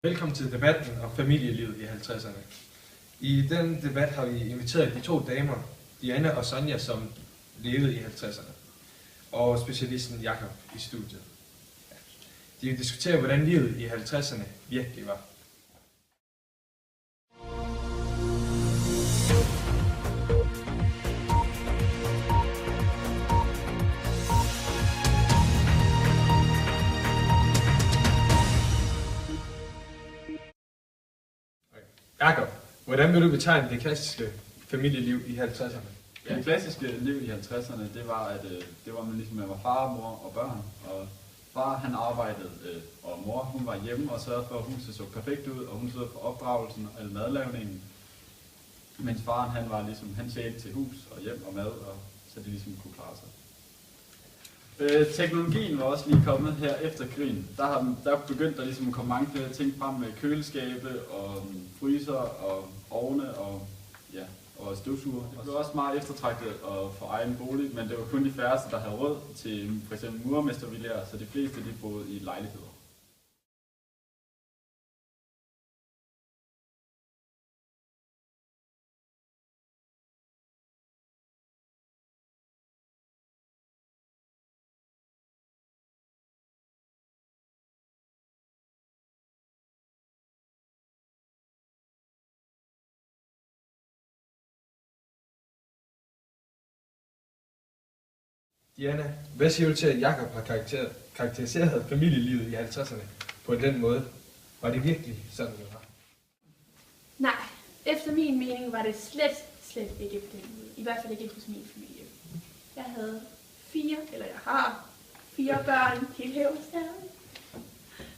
Velkommen til debatten om familielivet i 50'erne. I den debat har vi inviteret de to damer, Diana og Sonja, som levede i 50'erne, og specialisten Jakob i studiet. De vil diskutere, hvordan livet i 50'erne virkelig var. Jakob, hvordan vil du betegne det klassiske familieliv i 50'erne? Ja, det klassiske liv i 50'erne, det var, at man var far, mor og børn. Og far, han arbejdede, og mor, hun var hjemme og sørgede for, at huset så perfekt ud, og hun sørgede for opdragelsen og madlavningen. Mens faren, han tjente til hus og hjem og mad, og så de ligesom kunne klare sig. Teknologien var også lige kommet her efter krigen. Der begyndte der ligesom at komme mange flere ting frem med køleskabe og fryser og ovne og støvsuger. Det blev også meget eftertragtet at få egen bolig, men det var kun de færreste, der havde råd til f.eks. murermestervillaer, så de fleste de boede i lejligheder. Diana, hvad siger du til, at Jakob har karakteriseret familielivet i 50'erne på den måde? Var det virkelig sådan, det var? Nej, efter min mening var det slet ikke på den måde. I hvert fald ikke hos min familie. Jeg har fire børn, hele hævestaden.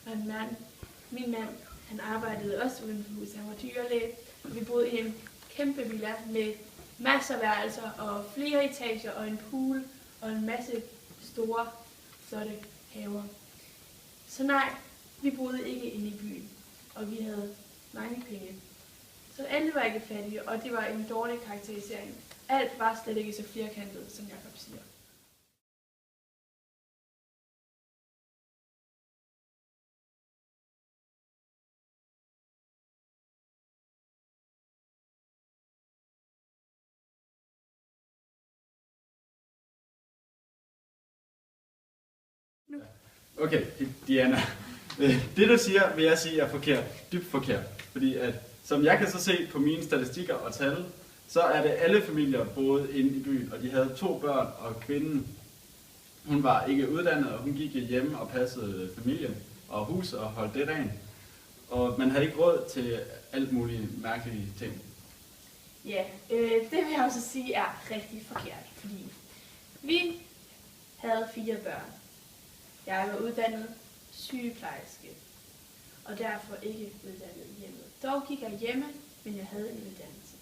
Og en mand. Min mand, han arbejdede også uden for huset. Han var dyrlæge, og vi boede i en kæmpe villa med masser af værelser og flere etager og en pool og en masse store, flotte haver. Så nej, vi boede ikke inde i byen, og vi havde mange penge. Så alle var ikke fattige, og det var en dårlig karakterisering. Alt var slet ikke så firkantet, som Jakob siger. Okay, Diana. Det du siger, vil jeg sige er forkert. Dybt forkert. Fordi at, som jeg kan så se på mine statistikker og tal, så er det alle familier boede inde i byen, og de havde 2 børn, og kvinden, hun var ikke uddannet, og hun gik hjemme og passede familien og hus og holdt det rent. Og man havde ikke råd til alt muligt mærkelige ting. Ja, det vil jeg også sige er rigtig forkert, fordi vi havde 4 børn. Jeg var uddannet sygeplejerske, og derfor ikke uddannet hjemme. Dog gik jeg hjemme, men jeg havde en uddannelse.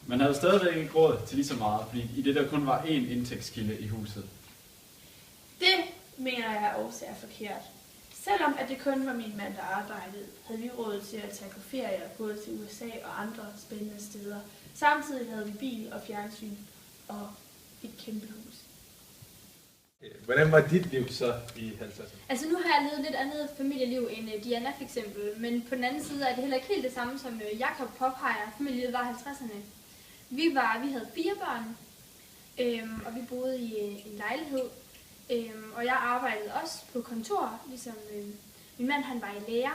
Man havde stadigvæk ikke råd til lige så meget, fordi i det der kun var én indtægtskilde i huset. Det mener jeg også er forkert. Selvom at det kun var min mand, der arbejdede, havde vi råd til at tage på ferier både til USA og andre spændende steder. Samtidig havde vi bil og fjernsyn og et kæmpe hus. Hvordan var dit liv så i 50'erne? Altså nu har jeg levet lidt andet familieliv end Diana for eksempel, men på den anden side er det heller ikke helt det samme, som Jakob påpeger. Familielivet var 50'erne. Vi havde 4 børn, og vi boede i en lejlighed. Og jeg arbejdede også på kontor, ligesom min mand han var i lære.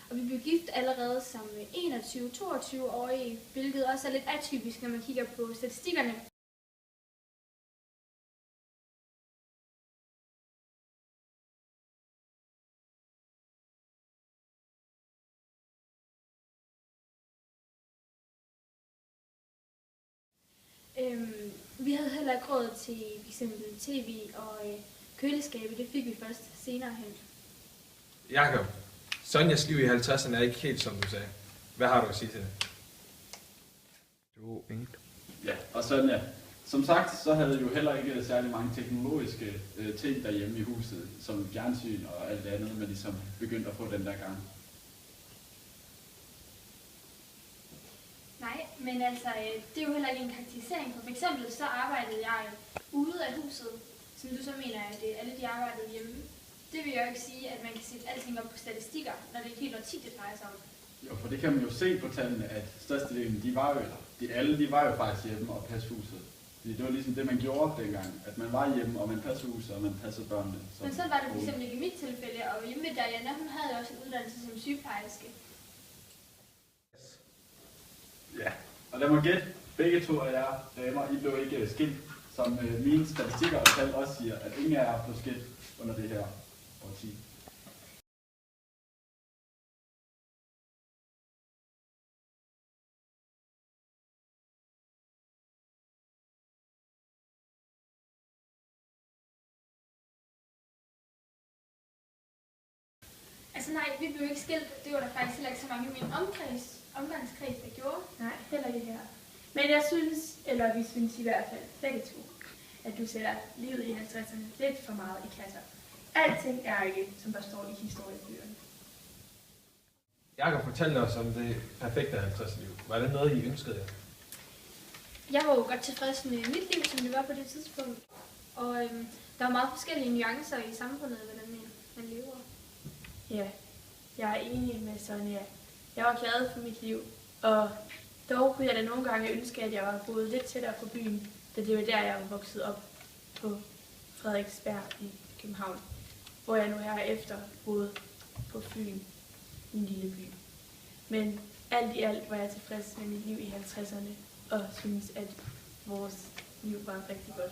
Og vi blev gift allerede som 21-22-årige, hvilket også er lidt atypisk, når man kigger på statistikkerne. Vi havde heller ikke råd til f.eks. tv og køleskabe, det fik vi først senere hen. Jakob, Sonjas liv i 50'erne er ikke helt som du sagde. Hvad har du at sige til det? Jo, inget. Ja, og sådan ja. Som sagt, så havde vi jo heller ikke særlig mange teknologiske ting derhjemme i huset, som fjernsyn og alt det andet, man ligesom begyndte at få den der gang. Nej, men altså, det er jo heller ikke en karakterisering. For eksempel så arbejdede jeg ude af huset, som du så mener, at alle de arbejdede hjemme. Det vil jeg jo ikke sige, at man kan sætte alting op på statistikker, når det er et helt årti, det drejer sig om. Jo, for det kan man jo se på tallene, at størstedelen, de var jo faktisk hjemme og passe huset. Fordi det var ligesom det, man gjorde dengang, at man var hjemme, og man passede huset, og man passede børnene. Men så var det for eksempel ikke i mit tilfælde, og hjemme med Diana, hun havde også en uddannelse som sygeplejerske. Ja, og lad mig gætte, begge to af jer damer, I blev ikke skilt, som mine statistikker og tal også siger, at ingen af jer blev skilt under det her årti. Altså nej, vi blev ikke skilt. Det var der faktisk heller ikke så mange i min omgangskreds, der gjorde. Nej, heller ikke her. Men jeg synes, eller vi synes i hvert fald, begge to, at du sætter livet i 50'erne lidt for meget i kasser. Alting er ikke, som der står i historiebøgerne. Jakob fortalte os om det perfekte 50'er-liv. Var det noget, I ønskede jer? Jeg var jo godt tilfreds med mit liv, som det var på det tidspunkt. Og der var meget forskellige nuancer i samfundet, hvordan man lever. Ja, jeg er enig med Sonja. Jeg var glad for mit liv, og dog kunne jeg da nogle gange ønske, at jeg var boet lidt tættere på byen, da det var der, jeg var vokset op på Frederiksberg i København, hvor jeg nu herefter boede på Fyn, i en lille by. Men alt i alt var jeg tilfreds med mit liv i 50'erne, og synes, at vores liv var rigtig godt.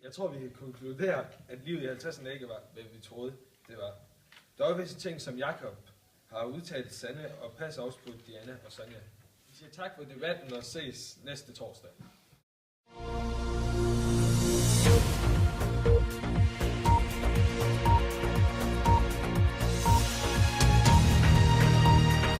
Jeg tror, vi kan konkludere, at livet i 50'erne ikke var, hvad vi troede, det var. Der er visse ting, som Jakob har udtalt sande, og passer også på Diana og Sonja. Vi siger tak for debatten og ses næste torsdag.